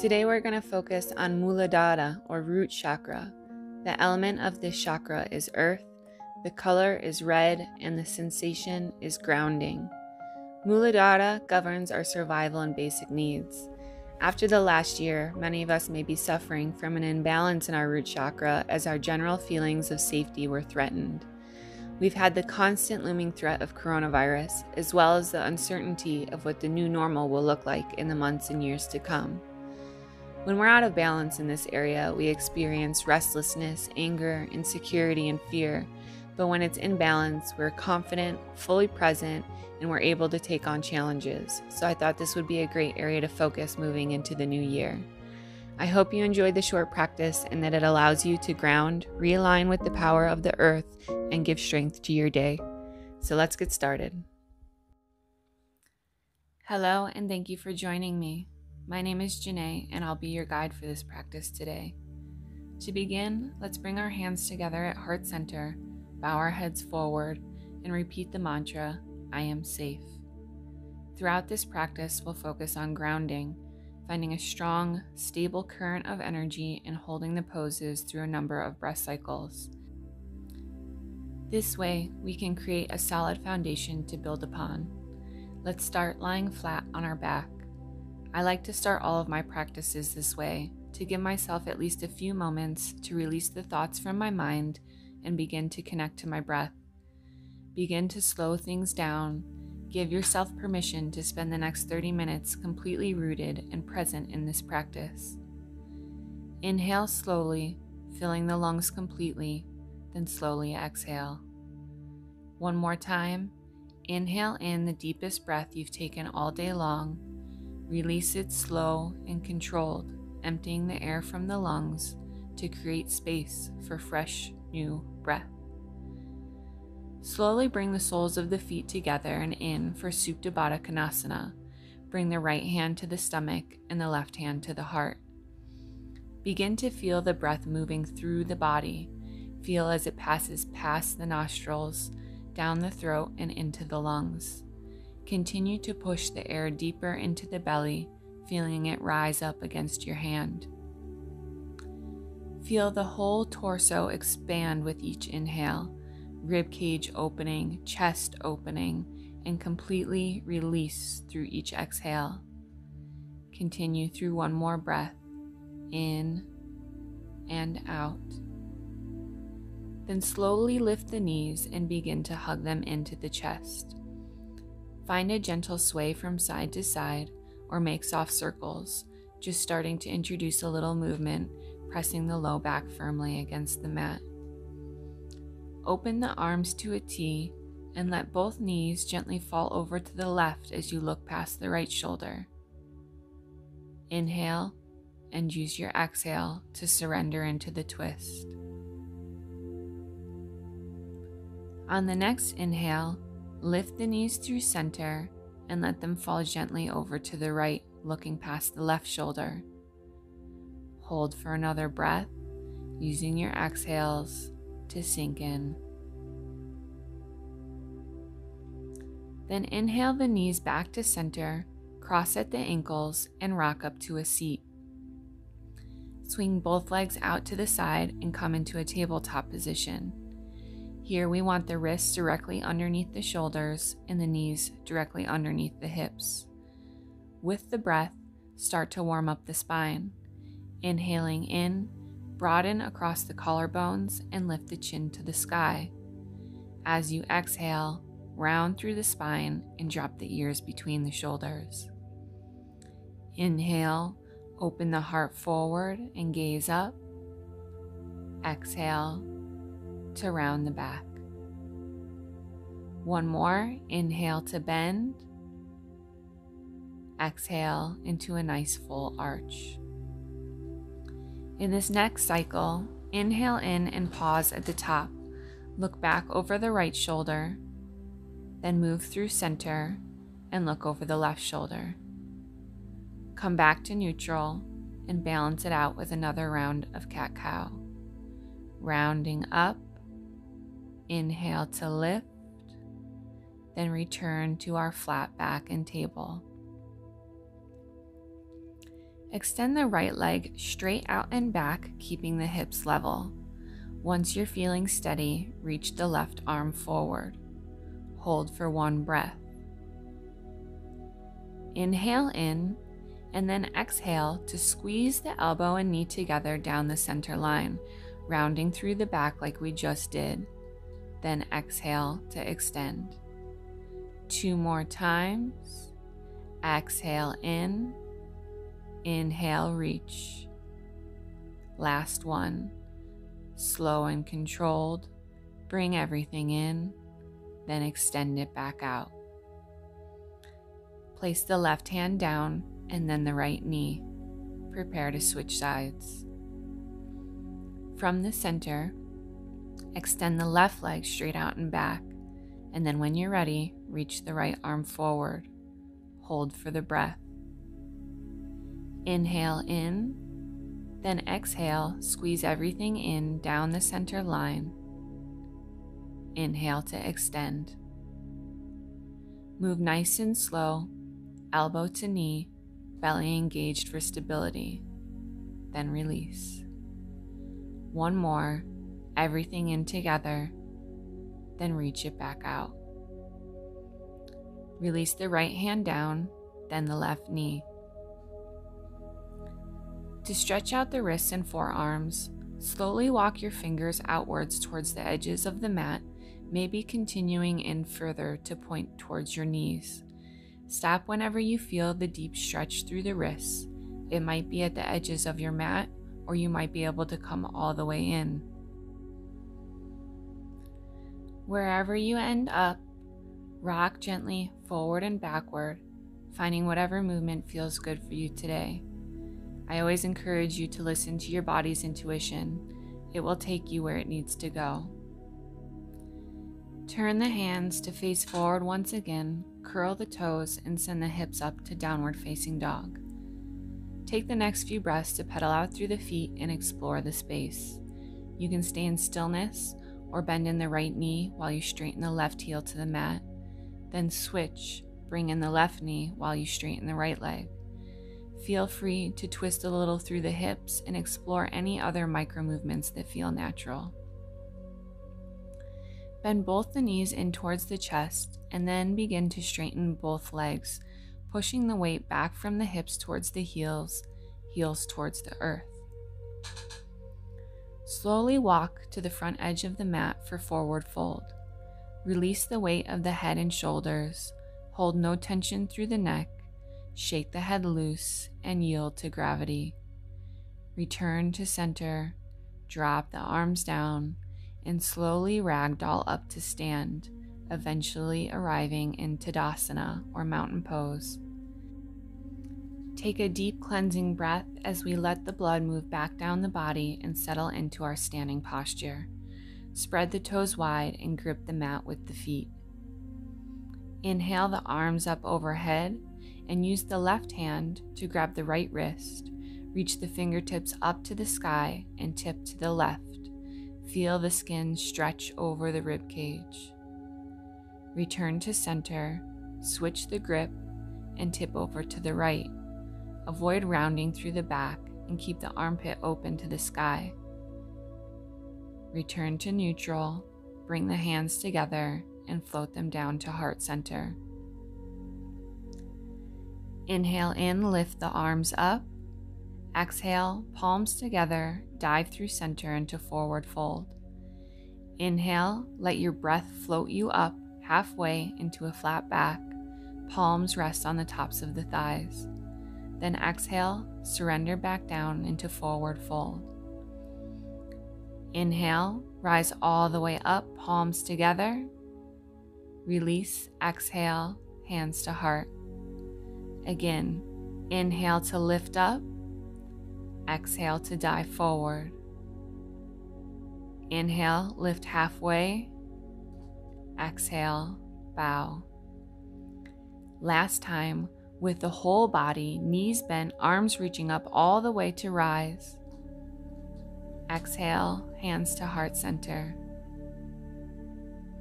Today we're going to focus on Muladhara or Root Chakra. The element of this chakra is earth, the color is red, and the sensation is grounding. Muladhara governs our survival and basic needs. After the last year, many of us may be suffering from an imbalance in our root chakra as our general feelings of safety were threatened. We've had the constant looming threat of coronavirus, as well as the uncertainty of what the new normal will look like in the months and years to come. When we're out of balance in this area, we experience restlessness, anger, insecurity, and fear. But when it's in balance, we're confident, fully present, and we're able to take on challenges. So I thought this would be a great area to focus moving into the new year. I hope you enjoyed the short practice and that it allows you to ground, realign with the power of the earth, and give strength to your day. So let's get started. Hello, and thank you for joining me. My name is Janae, and I'll be your guide for this practice today. To begin, let's bring our hands together at heart center, bow our heads forward, and repeat the mantra, I am safe. Throughout this practice, we'll focus on grounding, finding a strong, stable current of energy and holding the poses through a number of breath cycles. This way, we can create a solid foundation to build upon. Let's start lying flat on our back. I like to start all of my practices this way, to give myself at least a few moments to release the thoughts from my mind and begin to connect to my breath. Begin to slow things down. Give yourself permission to spend the next 30 minutes completely rooted and present in this practice. Inhale slowly, filling the lungs completely, then slowly exhale. One more time. Inhale in the deepest breath you've taken all day long. Release it slow and controlled, emptying the air from the lungs to create space for fresh, new breath. Slowly bring the soles of the feet together and in for Supta Baddha Konasana. Bring the right hand to the stomach and the left hand to the heart. Begin to feel the breath moving through the body. Feel as it passes past the nostrils, down the throat, and into the lungs. Continue to push the air deeper into the belly, feeling it rise up against your hand. Feel the whole torso expand with each inhale, rib cage opening, chest opening, and completely release through each exhale. Continue through one more breath, in and out. Then slowly lift the knees and begin to hug them into the chest. Find a gentle sway from side to side or make soft circles, just starting to introduce a little movement, pressing the low back firmly against the mat. Open the arms to a T and let both knees gently fall over to the left as you look past the right shoulder. Inhale and use your exhale to surrender into the twist. On the next inhale, lift the knees through center and let them fall gently over to the right, looking past the left shoulder. Hold for another breath, using your exhales to sink in. Then inhale the knees back to center, cross at the ankles, and rock up to a seat. Swing both legs out to the side and come into a tabletop position. Here we want the wrists directly underneath the shoulders and the knees directly underneath the hips. With the breath, start to warm up the spine. Inhaling in, broaden across the collarbones and lift the chin to the sky. As you exhale, round through the spine and drop the ears between the shoulders. Inhale, open the heart forward and gaze up. Exhale to round the back. One more, inhale to bend. Exhale into a nice full arch. In this next cycle, inhale in and pause at the top. Look back over the right shoulder, then move through center and look over the left shoulder. Come back to neutral and balance it out with another round of cat-cow. Rounding up, inhale to lift, then return to our flat back and table. Extend the right leg straight out and back, keeping the hips level. Once you're feeling steady, reach the left arm forward. Hold for 1 breath. Inhale in, and then exhale to squeeze the elbow and knee together down the center line, rounding through the back like we just did. Then exhale to extend. 2 more times. Exhale in. Inhale, reach. Last one. Slow and controlled. Bring everything in, then extend it back out. Place the left hand down and then the right knee. Prepare to switch sides. From the center, extend the left leg straight out and back, and then when you're ready, reach the right arm forward. Hold for the breath. Inhale in, then exhale, squeeze everything in down the center line. Inhale to extend. Move nice and slow, elbow to knee, belly engaged for stability. Then release. 1 more, everything in together, then reach it back out. Release the right hand down, then the left knee. To stretch out the wrists and forearms, slowly walk your fingers outwards towards the edges of the mat, maybe continuing in further to point towards your knees. Stop whenever you feel the deep stretch through the wrists. It might be at the edges of your mat, or you might be able to come all the way in. Wherever you end up, rock gently forward and backward, finding whatever movement feels good for you today. I always encourage you to listen to your body's intuition. It will take you where it needs to go. Turn the hands to face forward once again, curl the toes, and send the hips up to downward facing dog. Take the next few breaths to pedal out through the feet and explore the space. You can stay in stillness or bend in the right knee while you straighten the left heel to the mat. Then switch, bring in the left knee while you straighten the right leg. Feel free to twist a little through the hips and explore any other micro movements that feel natural. Bend both the knees in towards the chest and then begin to straighten both legs, pushing the weight back from the hips towards the heels, heels towards the earth. Slowly walk to the front edge of the mat for forward fold. Release the weight of the head and shoulders, hold no tension through the neck, shake the head loose, and yield to gravity. Return to center, drop the arms down, and slowly ragdoll up to stand, eventually arriving in Tadasana or mountain pose. Take a deep cleansing breath as we let the blood move back down the body and settle into our standing posture. Spread the toes wide and grip the mat with the feet. Inhale the arms up overhead and use the left hand to grab the right wrist. Reach the fingertips up to the sky and tip to the left. Feel the skin stretch over the rib cage. Return to center, switch the grip, and tip over to the right. Avoid rounding through the back and keep the armpit open to the sky. Return to neutral, bring the hands together, and float them down to heart center. Inhale in, lift the arms up. Exhale, palms together, dive through center into forward fold. Inhale, let your breath float you up halfway into a flat back. Palms rest on the tops of the thighs. Then exhale, surrender back down into forward fold. Inhale, rise all the way up, palms together. Release, exhale, hands to heart. Again, inhale to lift up. Exhale to dive forward. Inhale, lift halfway. Exhale, bow. Last time, with the whole body, knees bent, arms reaching up all the way to rise. Exhale, hands to heart center.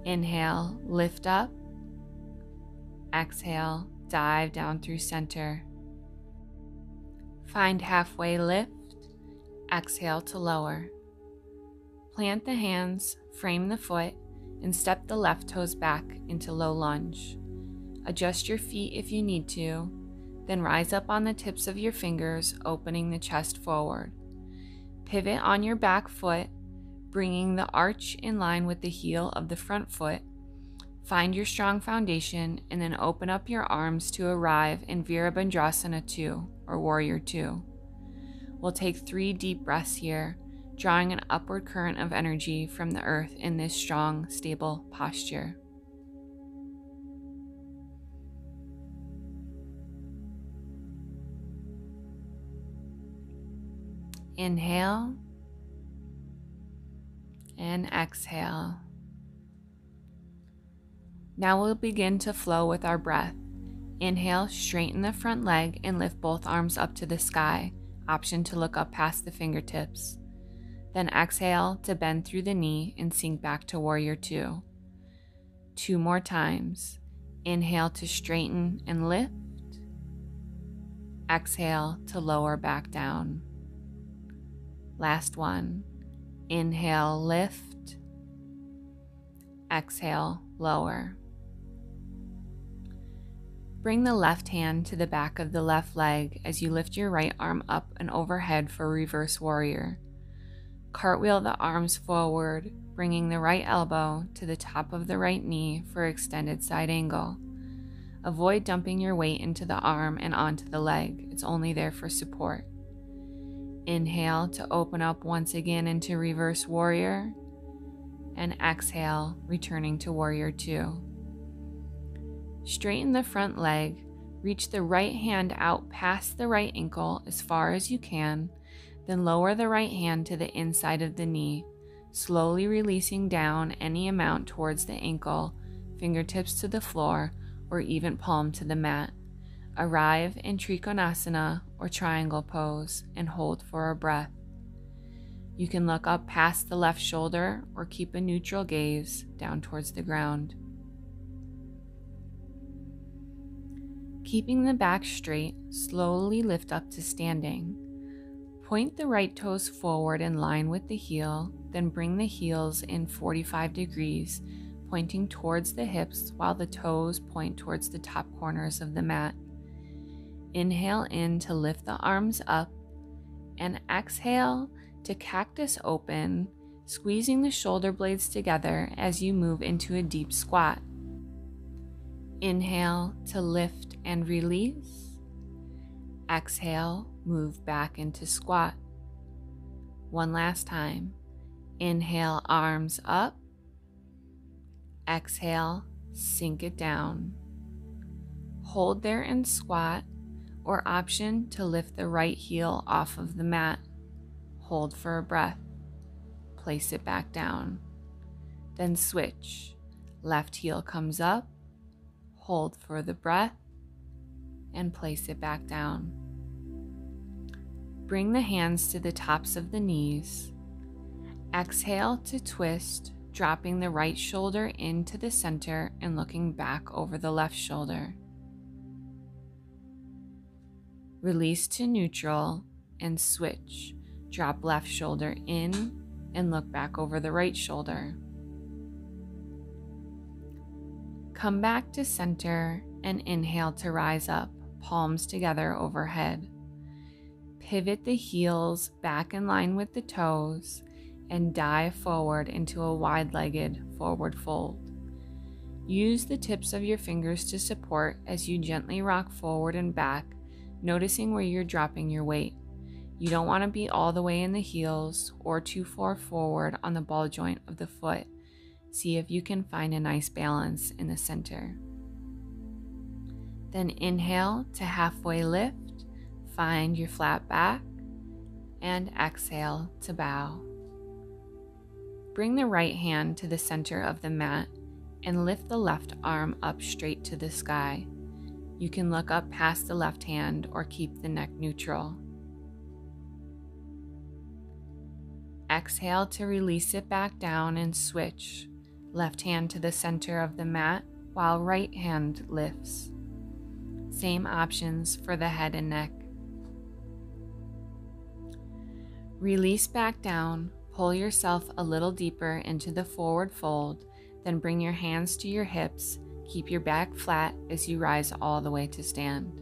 Inhale, lift up. Exhale, dive down through center. Find halfway lift, exhale to lower. Plant the hands, frame the foot, and step the left toes back into low lunge. Adjust your feet if you need to, then rise up on the tips of your fingers, opening the chest forward. Pivot on your back foot, bringing the arch in line with the heel of the front foot. Find your strong foundation and then open up your arms to arrive in Virabhadrasana 2 or Warrior 2. We'll take 3 deep breaths here, drawing an upward current of energy from the earth in this strong, stable posture. Inhale and exhale. Now we'll begin to flow with our breath. Inhale, straighten the front leg and lift both arms up to the sky, option to look up past the fingertips. Then exhale to bend through the knee and sink back to Warrior 2. 2 more times. Inhale to straighten and lift. Exhale to lower back down. Last one. Inhale, lift. Exhale, lower. Bring the left hand to the back of the left leg as you lift your right arm up and overhead for Reverse Warrior. Cartwheel the arms forward, bringing the right elbow to the top of the right knee for extended side angle. Avoid dumping your weight into the arm and onto the leg. It's only there for support. Inhale to open up once again into Reverse Warrior, and exhale, returning to Warrior 2. Straighten the front leg, reach the right hand out past the right ankle as far as you can, then lower the right hand to the inside of the knee, slowly releasing down any amount towards the ankle, fingertips to the floor, or even palm to the mat. Arrive in Trikonasana or triangle pose and hold for a breath. You can look up past the left shoulder or keep a neutral gaze down towards the ground. Keeping the back straight, slowly lift up to standing. Point the right toes forward in line with the heel, then bring the heels in 45 degrees, pointing towards the hips while the toes point towards the top corners of the mat. Inhale in to lift the arms up, and exhale to cactus open, squeezing the shoulder blades together as you move into a deep squat. Inhale to lift and release. Exhale, move back into squat. One last time. Inhale, arms up. Exhale, sink it down. Hold there in squat, or option to lift the right heel off of the mat. Hold for a breath. Place it back down. Then switch. Left heel comes up. Hold for the breath and place it back down. Bring the hands to the tops of the knees. Exhale to twist, dropping the right shoulder into the center and looking back over the left shoulder. Release to neutral and switch. Drop left shoulder in and look back over the right shoulder. Come back to center and inhale to rise up, palms together overhead. Pivot the heels back in line with the toes and dive forward into a wide-legged forward fold. Use the tips of your fingers to support as you gently rock forward and back, noticing where you're dropping your weight. You don't want to be all the way in the heels or too far forward on the ball joint of the foot. See if you can find a nice balance in the center. Then inhale to halfway lift, find your flat back, and exhale to bow. Bring the right hand to the center of the mat and lift the left arm up straight to the sky. You can look up past the left hand or keep the neck neutral. Exhale to release it back down and switch. Left hand to the center of the mat while right hand lifts. Same options for the head and neck. Release back down, pull yourself a little deeper into the forward fold, then bring your hands to your hips. Keep your back flat as you rise all the way to stand.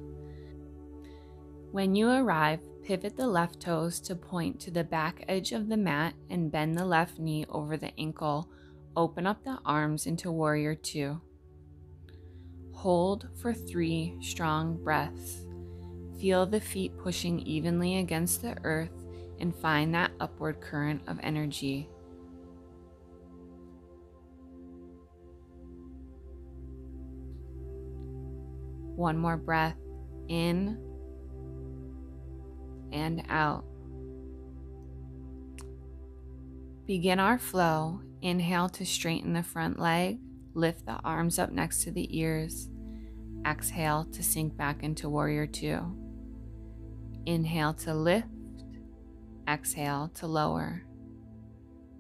When you arrive, pivot the left toes to point to the back edge of the mat and bend the left knee over the ankle. Open up the arms into Warrior Two. Hold for 3 strong breaths. Feel the feet pushing evenly against the earth and find that upward current of energy. One more breath in and out. Begin our flow. Inhale to straighten the front leg. Lift the arms up next to the ears. Exhale to sink back into Warrior Two. Inhale to lift. Exhale to lower.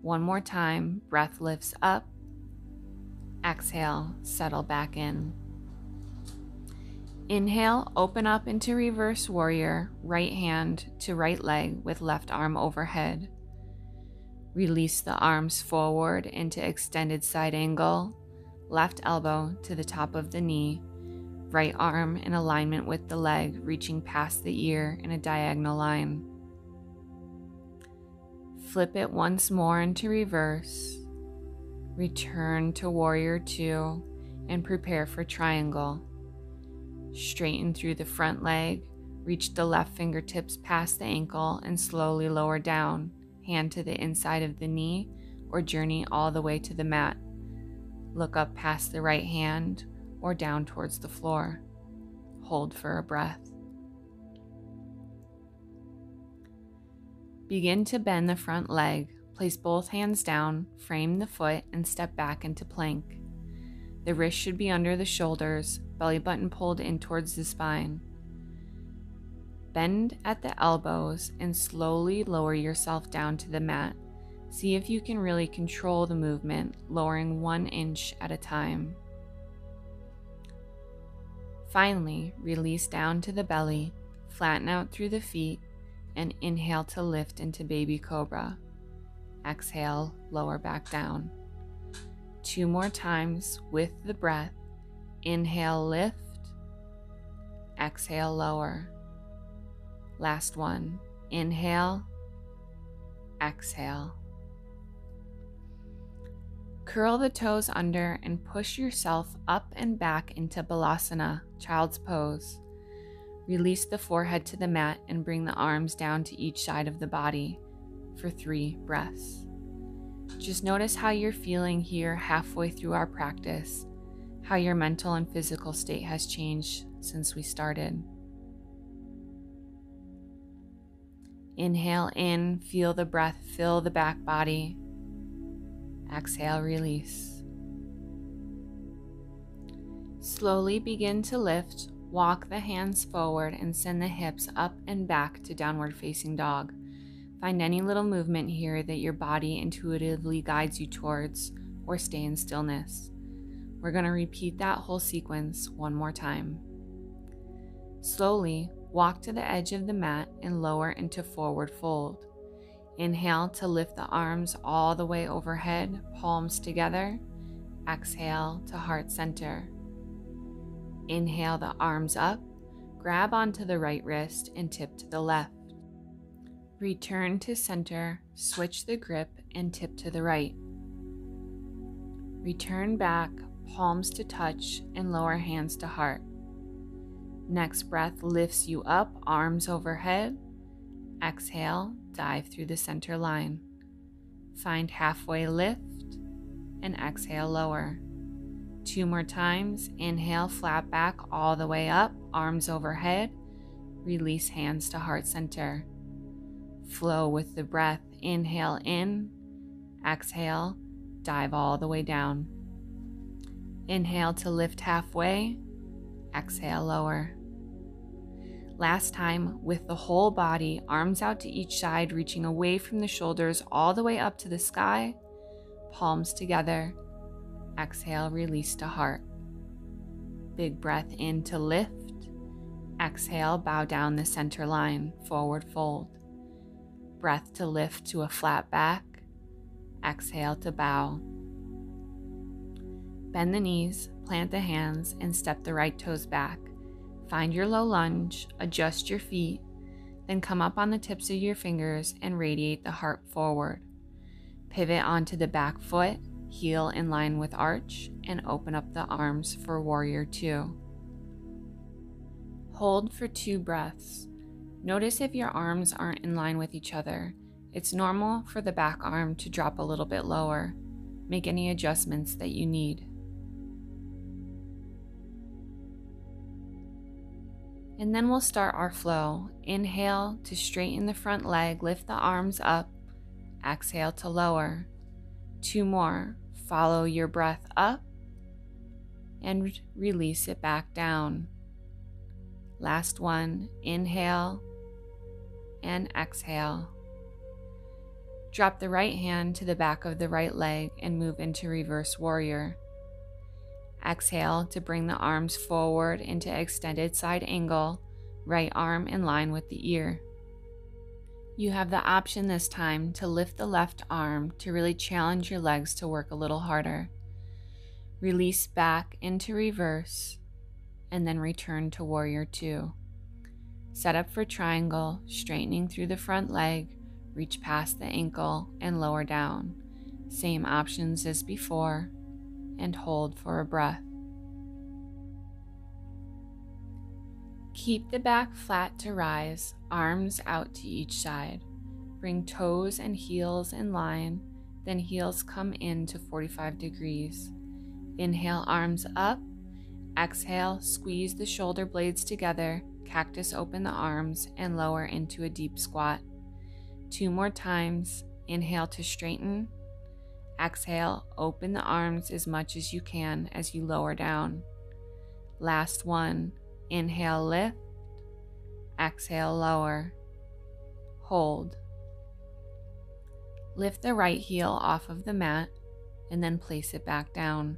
One more time. Breath lifts up. Exhale, settle back in. Inhale, open up into Reverse Warrior, right hand to right leg with left arm overhead. Release the arms forward into extended side angle, left elbow to the top of the knee, right arm in alignment with the leg, reaching past the ear in a diagonal line. Flip it once more into reverse. Return to Warrior Two and prepare for triangle. Straighten through the front leg, reach the left fingertips past the ankle and slowly lower down, hand to the inside of the knee or journey all the way to the mat. Look up past the right hand or down towards the floor. Hold for a breath. Begin to bend the front leg. Place both hands down, frame the foot, and step back into plank. The wrist should be under the shoulders, belly button pulled in towards the spine. Bend at the elbows and slowly lower yourself down to the mat. See if you can really control the movement, lowering 1 inch at a time. Finally, release down to the belly, flatten out through the feet, and inhale to lift into Baby Cobra. Exhale, lower back down. 2 more times with the breath. Inhale, lift. Exhale, lower. Last one. Inhale. Exhale. Curl the toes under and push yourself up and back into Balasana, Child's Pose. Release the forehead to the mat and bring the arms down to each side of the body for 3 breaths. Just notice how you're feeling here halfway through our practice, how your mental and physical state has changed since we started. Inhale in, feel the breath fill the back body. Exhale, release. Slowly begin to lift, walk the hands forward and send the hips up and back to downward facing dog. Find any little movement here that your body intuitively guides you towards, or stay in stillness. We're going to repeat that whole sequence one more time. Slowly walk to the edge of the mat and lower into forward fold. Inhale to lift the arms all the way overhead, palms together. Exhale to heart center. Inhale the arms up, grab onto the right wrist and tip to the left. Return to center, switch the grip and tip to the right. Return back, palms to touch and lower hands to heart. Next breath lifts you up, arms overhead. Exhale, dive through the center line. Find halfway lift and exhale, lower. 2 more times. Inhale, flat back all the way up, arms overhead. Release hands to heart center. Flow with the breath. Inhale in, exhale, dive all the way down. Inhale to lift halfway, exhale, lower. Last time with the whole body, arms out to each side, reaching away from the shoulders all the way up to the sky, palms together. Exhale, release to heart. Big breath in to lift. Exhale, bow down the center line, forward fold. breath to lift to a flat back. Exhale to bow. Bend the knees, plant the hands, and step the right toes back. Find your low lunge, adjust your feet, then come up on the tips of your fingers and radiate the heart forward. Pivot onto the back foot, heel in line with arch, and open up the arms for Warrior 2. Hold for 2 breaths. Notice if your arms aren't in line with each other. It's normal for the back arm to drop a little bit lower. Make any adjustments that you need. And then we'll start our flow. Inhale to straighten the front leg, lift the arms up. Exhale to lower. 2 more. Follow your breath up and release it back down. Last one. Inhale and exhale. Drop the right hand to the back of the right leg and move into reverse warrior. Exhale to bring the arms forward into extended side angle, right arm in line with the ear. You have the option this time to lift the left arm to really challenge your legs to work a little harder. Release back into reverse and then return to Warrior 2. Set up for triangle, straightening through the front leg, reach past the ankle and lower down. Same options as before, and hold for a breath. Keep the back flat to rise, arms out to each side. Bring toes and heels in line, then heels come in to 45 degrees. Inhale, arms up. Exhale, squeeze the shoulder blades together, cactus open the arms, and lower into a deep squat. 2 more times. Inhale to straighten. Exhale, open the arms as much as you can as you lower down. Last one. Inhale, lift. Exhale, lower. Hold. Lift the right heel off of the mat and then place it back down.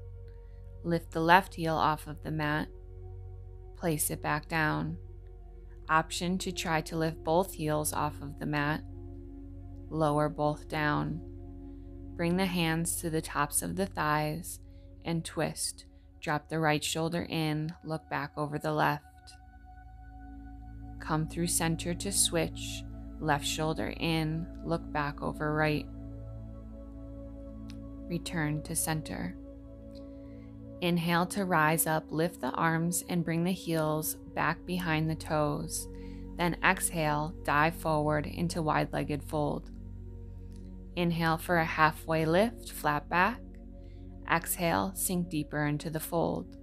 Lift the left heel off of the mat. Place it back down. Option to try to lift both heels off of the mat. Lower both down. Bring the hands to the tops of the thighs and twist. Drop the right shoulder in, look back over the left. Come through center to switch. Left shoulder in, look back over right. Return to center. Inhale to rise up, lift the arms and bring the heels back behind the toes. Then exhale, dive forward into wide-legged fold. Inhale for a halfway lift, flat back. Exhale, sink deeper into the fold.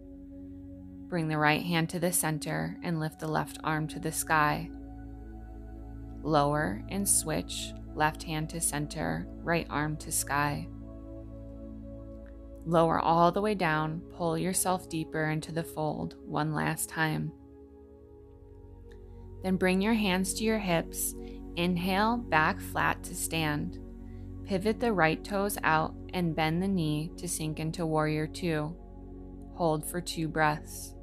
Bring the right hand to the center and lift the left arm to the sky. Lower and switch, left hand to center, right arm to sky. Lower all the way down, pull yourself deeper into the fold one last time. Then bring your hands to your hips. Inhale, back flat to stand. Pivot the right toes out and bend the knee to sink into Warrior 2. Hold for 2 breaths.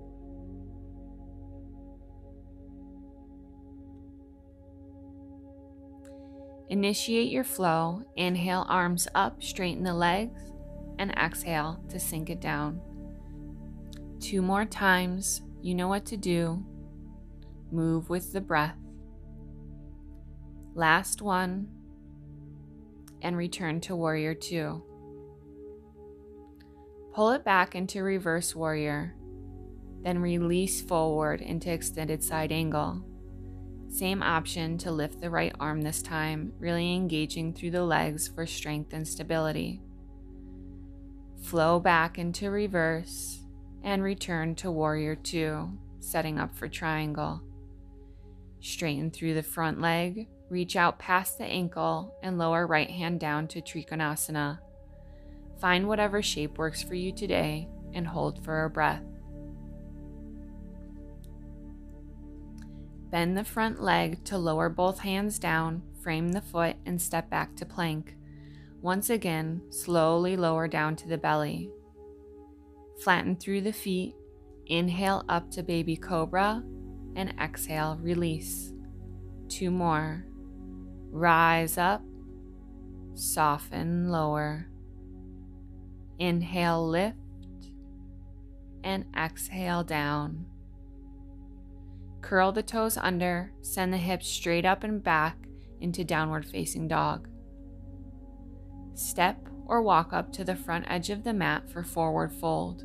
Initiate your flow. Inhale, arms up, straighten the legs, and exhale to sink it down. 2 more times. You know what to do. Move with the breath. Last one. And return to Warrior 2. Pull it back into reverse warrior, then release forward into extended side angle. Same option to lift the right arm this time, really engaging through the legs for strength and stability. Flow back into reverse and return to Warrior 2, setting up for triangle. Straighten through the front leg, reach out past the ankle and lower right hand down to Trikonasana. Find whatever shape works for you today and hold for a breath. Bend the front leg to lower both hands down, frame the foot, and step back to plank. Once again, slowly lower down to the belly. Flatten through the feet, inhale up to baby cobra, and exhale, release. 2 more. Rise up, soften, lower. Inhale, lift, and exhale down. Curl the toes under, send the hips straight up and back into downward facing dog. Step or walk up to the front edge of the mat for forward fold.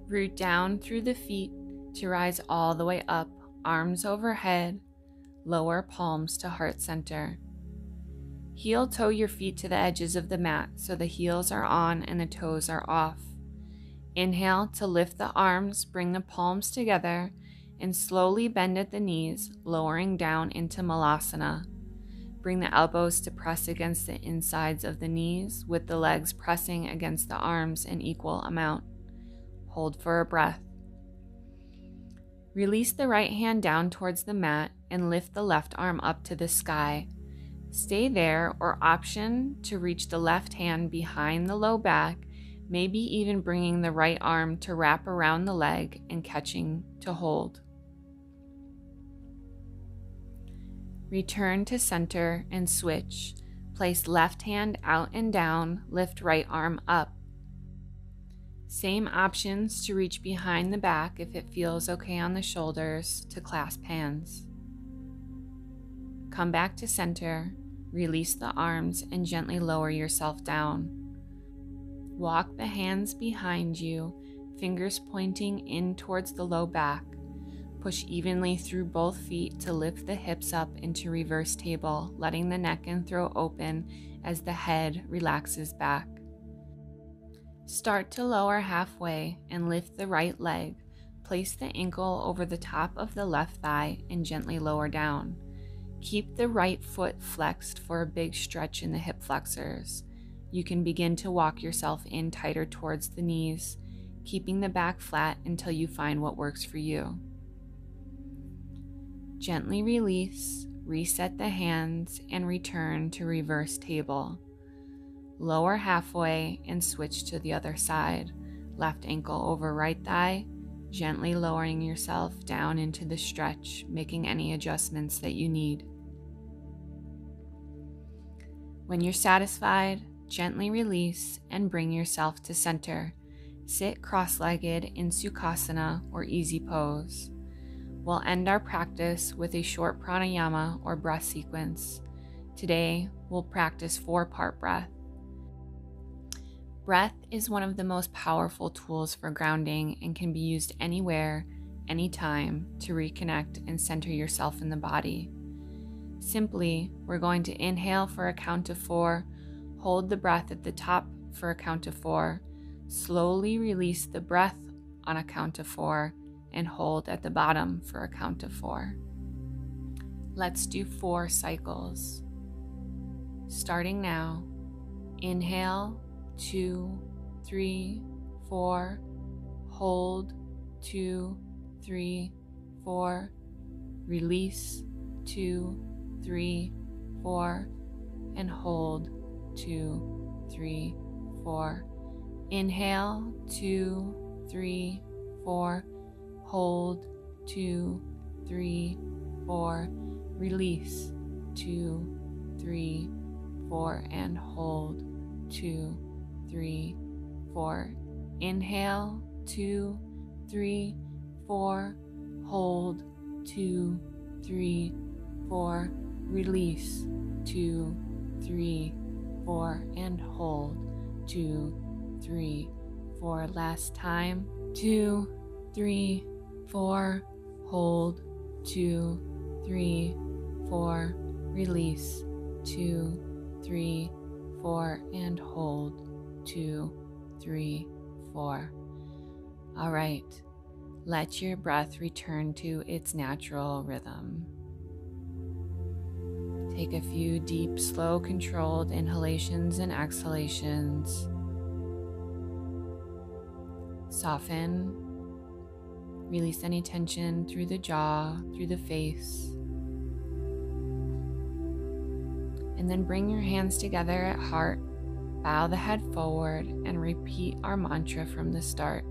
Root down through the feet to rise all the way up, arms overhead, lower palms to heart center. Heel toe your feet to the edges of the mat so the heels are on and the toes are off. Inhale to lift the arms, bring the palms together, and slowly bend at the knees, lowering down into Malasana. Bring the elbows to press against the insides of the knees, with the legs pressing against the arms in equal amount. Hold for a breath. Release the right hand down towards the mat and lift the left arm up to the sky. Stay there or option to reach the left hand behind the low back, maybe even bringing the right arm to wrap around the leg and catching to hold. Return to center and switch. Place left hand out and down, lift right arm up. Same options to reach behind the back if it feels okay on the shoulders to clasp hands. Come back to center, release the arms and gently lower yourself down. Walk the hands behind you, fingers pointing in towards the low back. Push evenly through both feet to lift the hips up into reverse table, letting the neck and throat open as the head relaxes back. Start to lower halfway and lift the right leg. Place the ankle over the top of the left thigh and gently lower down. Keep the right foot flexed for a big stretch in the hip flexors. You can begin to walk yourself in tighter towards the knees, keeping the back flat until you find what works for you. Gently release, reset the hands, and return to reverse table. Lower halfway and switch to the other side. Left ankle over right thigh, gently lowering yourself down into the stretch, making any adjustments that you need. When you're satisfied, gently release and bring yourself to center. Sit cross-legged in Sukhasana or easy pose. We'll end our practice with a short pranayama or breath sequence. Today, we'll practice 4-part breath. Breath is one of the most powerful tools for grounding and can be used anywhere, anytime to reconnect and center yourself in the body. Simply, we're going to inhale for a count of 4, hold the breath at the top for a count of 4, slowly release the breath on a count of 4, and hold at the bottom for a count of 4. Let's do 4 cycles. Starting now, inhale, 2, 3, 4, hold, 2, 3, 4, release, 2, 3, 4, and hold, 2, 3, 4. Inhale, 2, 3, 4, hold, 2, 3, 4, release, 2, 3, 4, and hold, 2, 3, 4. Inhale, 2, 3, 4, hold, 2, 3, 4, release, 2, 3, 4, and hold, 2, 3, 4. Last time, 2, 3, 4, hold, 2, 3, 4, release, 2, 3, 4, and hold, 2, 3, 4. All right, let your breath return to its natural rhythm. Take a few deep, slow, controlled inhalations and exhalations. Soften. Release any tension through the jaw, through the face. And then bring your hands together at heart, bow the head forward, and repeat our mantra from the start.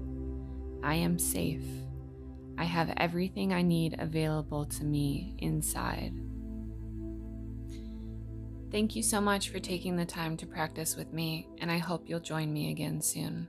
I am safe. I have everything I need available to me inside. Thank you so much for taking the time to practice with me, and I hope you'll join me again soon.